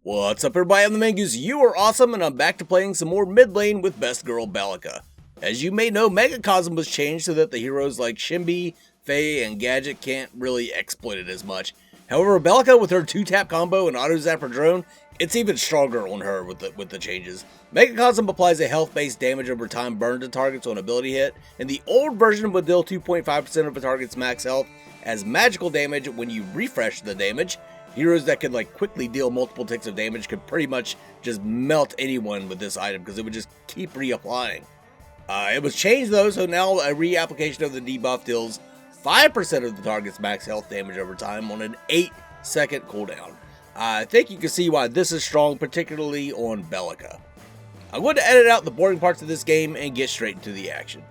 What's up everybody, I'm the Mangoose, you are awesome, and I'm back to playing some more mid lane with Best Girl Bellica. As you may know, Megacosm was changed so that the heroes like Shimby, Faye, and Gadget can't really exploit it as much. However, Bellica with her 2-tap combo and auto zapper drone, it's even stronger on her with the changes. Megacosm applies a health-based damage over time burn to targets on ability hit, and the old version would deal 2.5% of a target's max health as magical damage when you refresh the damage. Heroes that could quickly deal multiple ticks of damage could pretty much just melt anyone with this item because it would just keep reapplying. It was changed though, so now a reapplication of the debuff deals 5% of the target's max health damage over time on an 8-second cooldown. I think you can see why this is strong, particularly on Bellica. I'm going to edit out the boring parts of this game and get straight into the action.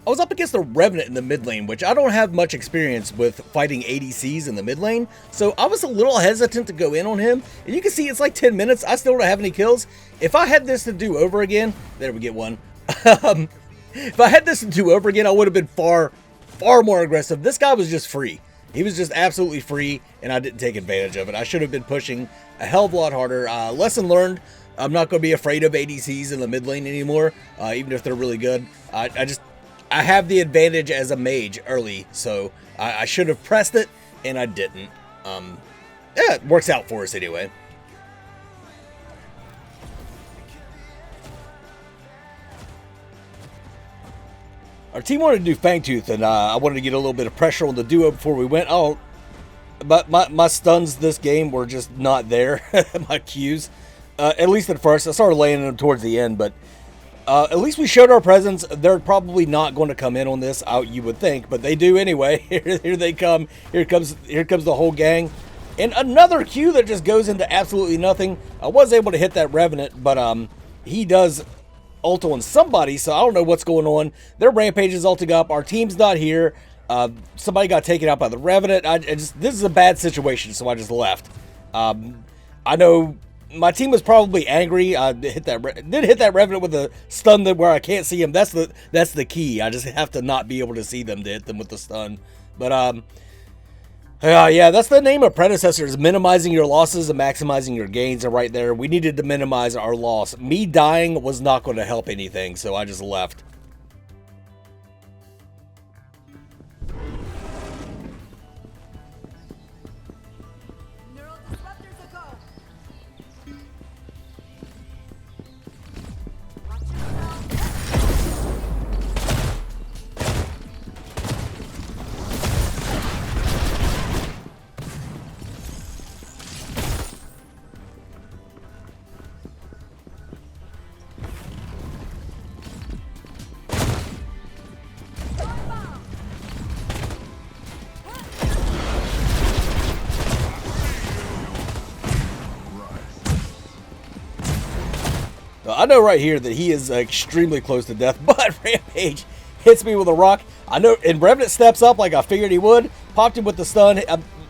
I was up against the Revenant in the mid lane, which I don't have much experience with fighting ADCs in the mid lane, so I was a little hesitant to go in on him. And you can see it's like 10 minutes, I still don't have any kills. If I had this to do over again, there we get one. If I had this to do over again, I would have been far more aggressive. This guy was just free. He was just absolutely free, and I didn't take advantage of it. I should have been pushing a hell of a lot harder. Lesson learned, I'm not going to be afraid of ADCs in the mid lane anymore, even if they're really good. I have the advantage as a mage early, so I should have pressed it, and I didn't. Yeah, it works out for us anyway. Our team wanted to do Fangtooth, and I wanted to get a little bit of pressure on the duo before we went. Oh, but my stuns this game were just not there, my Qs. At least at first. I started laying them towards the end, but at least we showed our presence. They're probably not going to come in on this, you would think, but they do anyway. Here they come. Here comes the whole gang. And another Q that just goes into absolutely nothing. I was able to hit that Revenant, but he does ult on somebody, so I don't know what's going on. Their Rampage is ulting up. Our team's not here. Somebody got taken out by the Revenant. This is a bad situation, so I just left. I know my team was probably angry. I did hit that Revenant with a stun where I can't see him. That's the key. I just have to not be able to see them to hit them with the stun. But yeah, that's the name of predecessors: minimizing your losses and maximizing your gains. And right there, we needed to minimize our loss. Me dying was not going to help anything, so I just left. I know right here that he is extremely close to death, but Rampage hits me with a rock. I know, and Revenant steps up like I figured he would, popped him with the stun.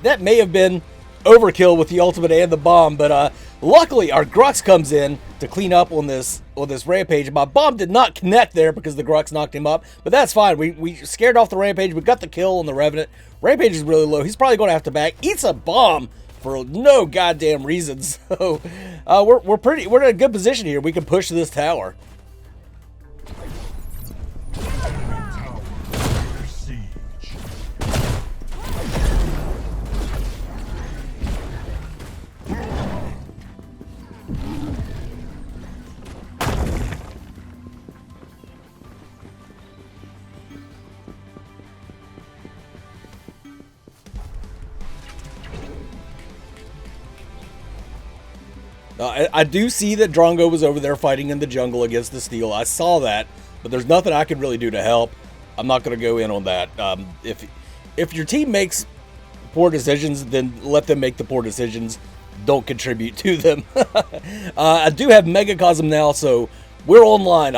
That may have been overkill with the ultimate and the bomb, but luckily our Grux comes in to clean up on this Rampage. My bomb did not connect there because the Grux knocked him up, but that's fine. We scared off the Rampage. We got the kill on the Revenant. Rampage is really low. He's probably going to have to back. Eats a bomb for no goddamn reason. So we're in a good position here. We can push this tower. I do see that Drongo was over there fighting in the jungle against the Steel. I saw that, but there's nothing I can really do to help. I'm not going to go in on that. If your team makes poor decisions, then let them make the poor decisions. Don't contribute to them. I do have Megacosm now, so we're online.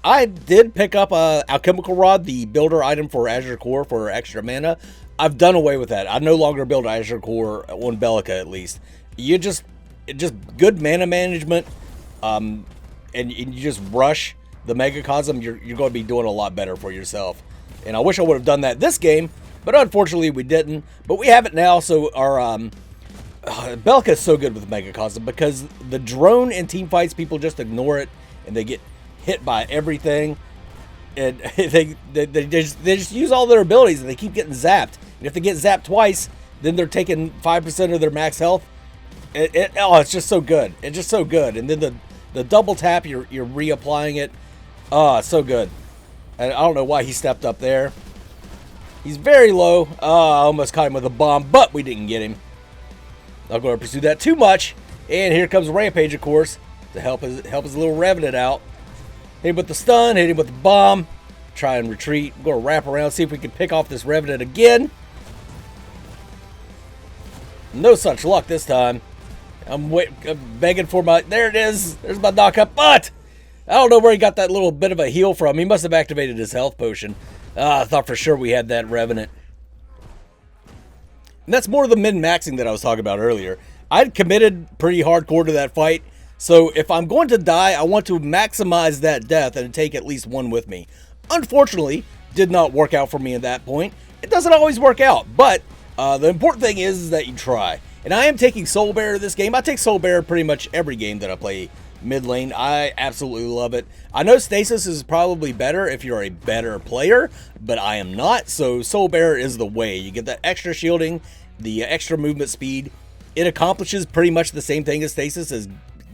I did pick up Alchemical Rod, the builder item for Azure Core for extra mana. I've done away with that. I no longer build Azure Core on Bellica, at least. You just good mana management, and you just rush the Megacosm, you're going to be doing a lot better for yourself. And I wish I would have done that this game, But unfortunately, we didn't. But we have it now, so our Bellica is so good with Megacosm because the drone in team fights, people just ignore it and they get hit by everything. And they just use all their abilities and they keep getting zapped. And if they get zapped twice, then they're taking 5% of their max health. It's just so good. It's just so good. And then the double tap, you're reapplying it. Oh, it's so good. And I don't know why he stepped up there. He's very low. I almost caught him with a bomb, but we didn't get him. Not going to pursue that too much. And here comes Rampage, of course, to help his little Revenant out. Hit him with the stun, hit him with the bomb. Try and retreat. I'm going to wrap around, see if we can pick off this Revenant again. No such luck this time. I'm begging for my... There it is. There's my knock-up. But I don't know where he got that little bit of a heal from. He must have activated his health potion. I thought for sure we had that Revenant. And that's more of the min-maxing that I was talking about earlier. I'd committed pretty hardcore to that fight. So if I'm going to die, I want to maximize that death and take at least one with me. Unfortunately, did not work out for me at that point. It doesn't always work out, but the important thing is that you try. And I am taking Soul Bearer this game. I take Soul Bearer pretty much every game that I play mid lane. I absolutely love it. I know Stasis is probably better if you're a better player, but I am not. So Soul Bearer is the way. You get that extra shielding, the extra movement speed. It accomplishes pretty much the same thing as Stasis, as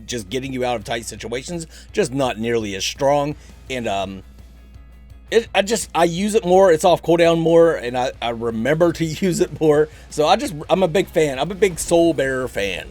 just getting you out of tight situations, just not nearly as strong. And I use it more. It's off cooldown more, and I remember to use it more. So I'm a big fan. I'm a big Soul Bearer fan.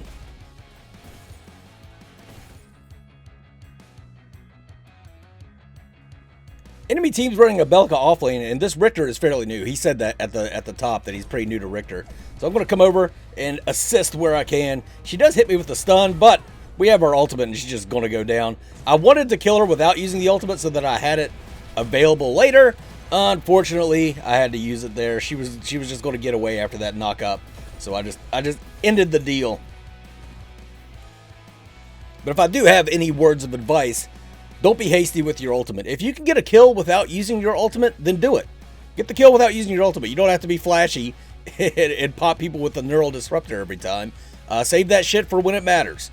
Enemy team's running a Bellica offlane, and this Richter is fairly new. He said that at the top that he's pretty new to Richter. So I'm going to come over and assist where I can. She does hit me with the stun, but we have our ultimate, and she's just going to go down. I wanted to kill her without using the ultimate so that I had it available later. Unfortunately, I had to use it there. She was just going to get away after that knock up. So I just ended the deal. But if I do have any words of advice, don't be hasty with your ultimate. If you can get a kill without using your ultimate, then do it. Get the kill without using your ultimate. You don't have to be flashy and pop people with a neural disruptor every time. Save that shit for when it matters.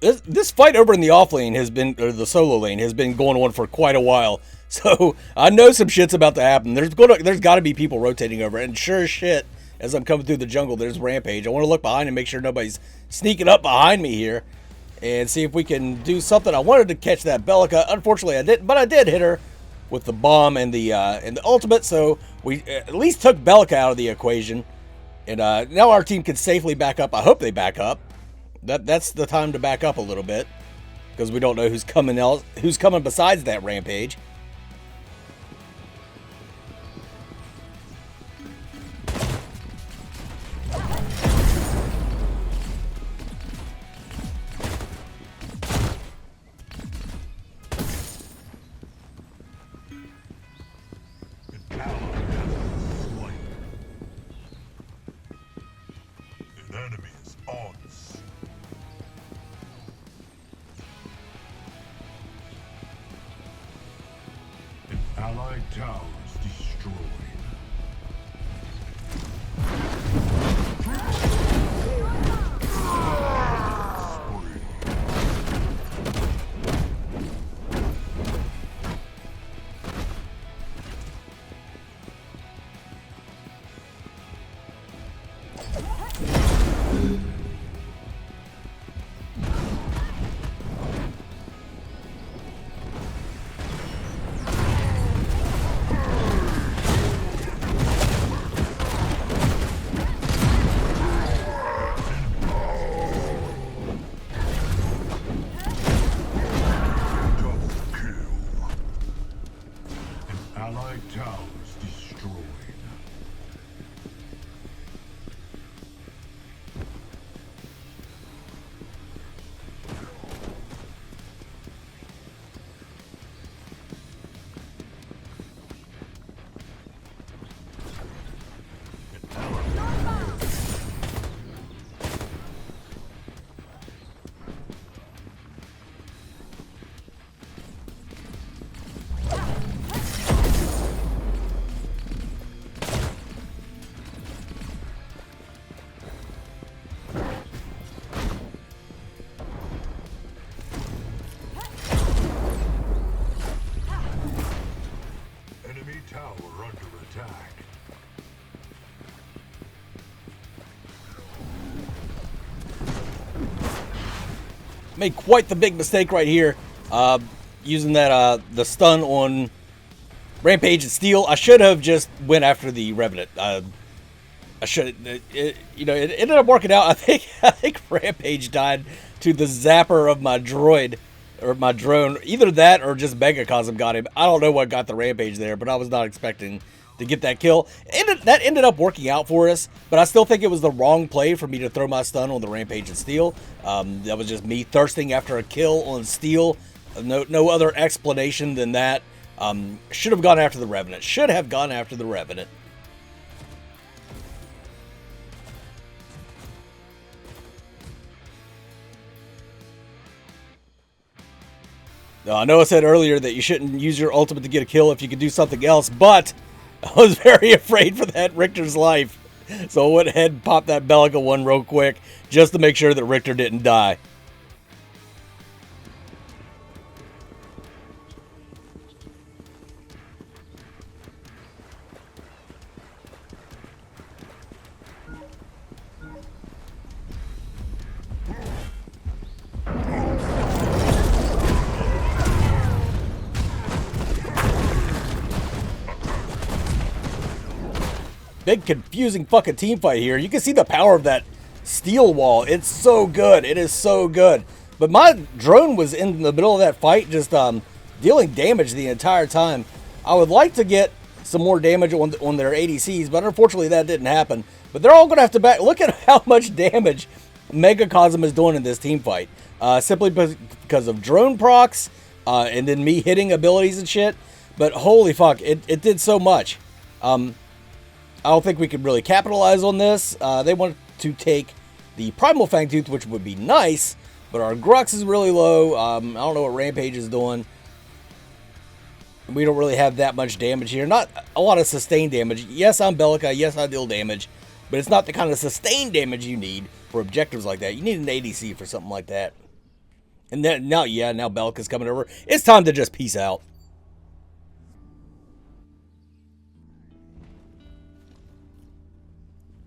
This fight over in the off lane has been, or the solo lane, has been going on for quite a while. So I know some shit's about to happen. There's got to be people rotating over, and sure as shit, as I'm coming through the jungle, there's Rampage. I want to look behind and make sure nobody's sneaking up behind me here, and see if we can do something. I wanted to catch that Bellica. Unfortunately, I didn't, but I did hit her with the bomb and the ultimate. So we at least took Bellica out of the equation, and now our team can safely back up. I hope they back up. That's the time to back up a little bit, because we don't know who's coming besides that Rampage. Allied towers destroyed. Made quite the big mistake right here, using that the stun on Rampage and Steel. I should have just went after the Revenant. I should, it ended up working out. I think Rampage died to the zapper of my droid or my drone. Either that or just Megacosm got him. I don't know what got the Rampage there, but I was not expecting to get that kill. That ended up working out for us, but I still think it was the wrong play for me to throw my stun on the Rampage and Steel. That was just me thirsting after a kill on Steel. No other explanation than that. Should have gone after the Revenant. Should have gone after the Revenant. I know I said earlier that you shouldn't use your ultimate to get a kill if you could do something else, but I was very afraid for that Richter's life. So I went ahead and popped that Bellica one real quick just to make sure that Richter didn't die. Big confusing fucking team fight here. You can see the power of that steel wall. It's so good. It is so good. But my drone was in the middle of that fight, just dealing damage the entire time. I would like to get some more damage on their ADCs, but unfortunately that didn't happen. But they're all going to have to back. Look at how much damage Megacosm is doing in this team fight. Simply because of drone procs and then me hitting abilities and shit. But holy fuck, it did so much. I don't think we could really capitalize on this. They want to take the Primal Fangtooth, which would be nice, but our Grux is really low. I don't know what Rampage is doing. We don't really have that much damage here. Not a lot of sustained damage. Yes, I'm Bellica. Yes, I deal damage, but it's not the kind of sustained damage you need for objectives like that. You need an ADC for something like that. And then now Bellica's coming over. It's time to just peace out.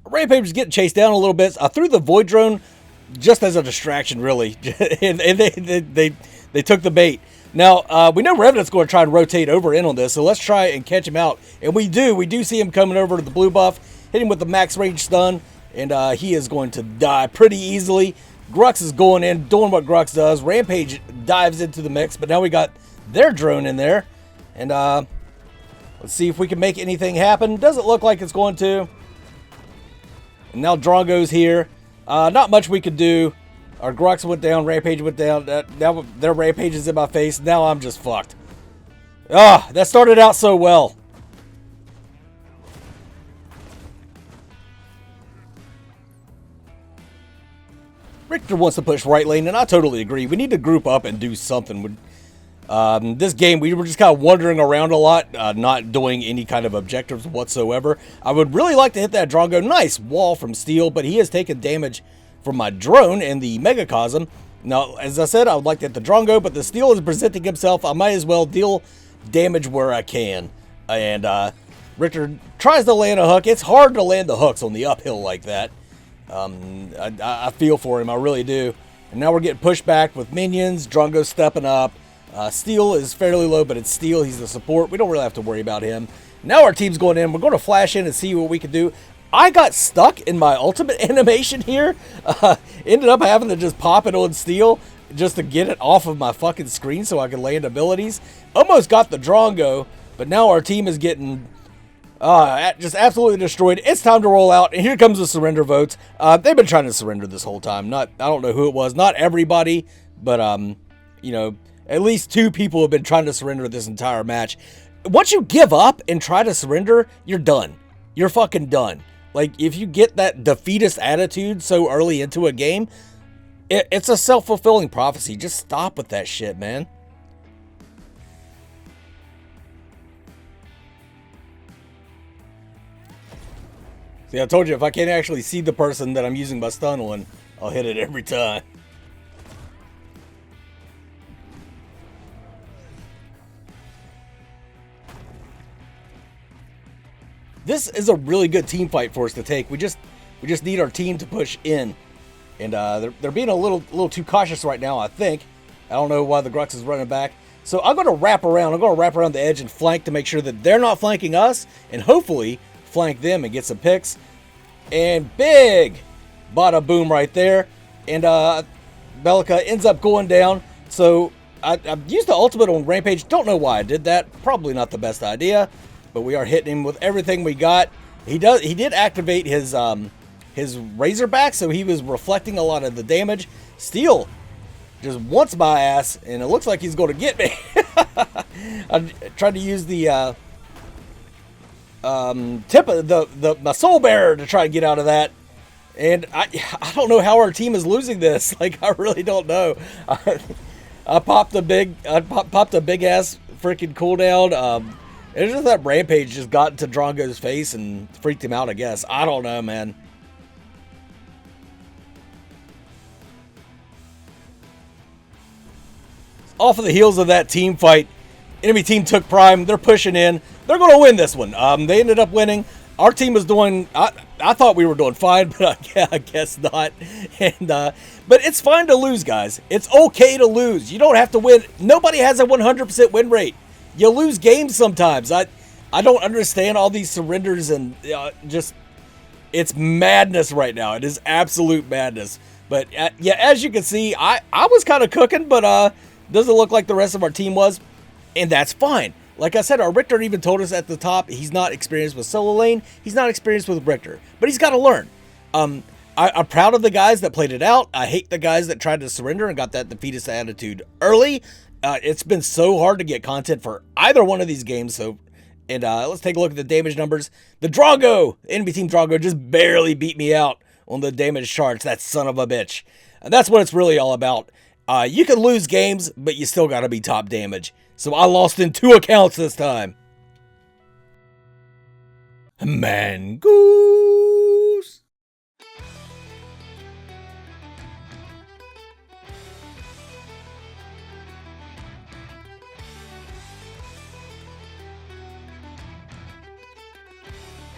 Rampage is getting chased down a little bit. I threw the Void Drone just as a distraction, really. and they took the bait. Now, we know Revenant's going to try and rotate over in on this, so let's try and catch him out. And we do see him coming over to the blue buff, hit him with the max range stun, and he is going to die pretty easily. Grux is going in, doing what Grux does. Rampage dives into the mix, but now we got their drone in there. And let's see if we can make anything happen. Doesn't look like it's going to. And now Drongo's here. Not much we could do. Our Grux went down. Rampage went down. Now their Rampage is in my face. Now I'm just fucked. That started out so well. Richter wants to push right lane, and I totally agree. We need to group up and do something. This game, we were just kind of wandering around a lot, not doing any kind of objectives whatsoever. I would really like to hit that Drongo. Nice wall from Steel, but he has taken damage from my drone and the Megacosm. Now, as I said, I would like to hit the Drongo, but the Steel is presenting himself. I might as well deal damage where I can. And Richter tries to land a hook. It's hard to land the hooks on the uphill like that. I feel for him, I really do. And now we're getting pushed back with minions. Drongo stepping up. Steel is fairly low, but it's Steel. He's the support. We don't really have to worry about him. Now our team's going in. We're going to flash in and see what we can do. I got stuck in my ultimate animation here. Ended up having to just pop it on Steel just to get it off of my fucking screen so I can land abilities. Almost got the Drongo, but now our team is getting just absolutely destroyed. It's time to roll out, and here comes the surrender votes. They've been trying to surrender this whole time. I don't know who it was. Not everybody, but at least 2 people have been trying to surrender this entire match. Once you give up and try to surrender, you're done. You're fucking done. Like, if you get that defeatist attitude so early into a game, it's a self-fulfilling prophecy. Just stop with that shit, man. See, I told you, if I can't actually see the person that I'm using my stun on, I'll hit it every time. This is a really good team fight for us to take. We just need our team to push in And they're being a little too cautious right now, I think. I don't know why the Grux is running back. So I'm going to wrap around. I'm going to wrap around the edge and flank to make sure that they're not flanking us. And hopefully flank them and get some picks. And big bada boom right there. And Bellica ends up going down. So I used the ultimate on Rampage. Don't know why I did that. Probably not the best idea. But we are hitting him with everything we got. He did activate his Razorback, so he was reflecting a lot of the damage. Steel just wants my ass, and it looks like he's going to get me. I tried to use the tip of my Soul Bearer to try to get out of that, and I don't know how our team is losing this. Like, I really don't know. I popped a big ass freaking cooldown. It's just that Rampage just got into Drongo's face and freaked him out, I guess. I don't know, man. Off of the heels of that team fight, enemy team took prime. They're pushing in. They're going to win this one. They ended up winning. Our team was doing... I thought we were doing fine, but I guess not. And but it's fine to lose, guys. It's okay to lose. You don't have to win. Nobody has a 100% win rate. You lose games sometimes. I don't understand all these surrenders and just... It's madness right now. It is absolute madness. But yeah, as you can see, I was kind of cooking, but doesn't look like the rest of our team was. And that's fine. Like I said, our Richter even told us at the top, he's not experienced with solo lane. He's not experienced with Richter. But he's got to learn. I'm proud of the guys that played it out. I hate the guys that tried to surrender and got that defeatist attitude early. It's been so hard to get content for either one of these games. So, and let's take a look at the damage numbers. The Drago, enemy team Drago, just barely beat me out on the damage charts. That son of a bitch. And that's what it's really all about. You can lose games, but you still got to be top damage. So I lost in 2 accounts this time. Mango.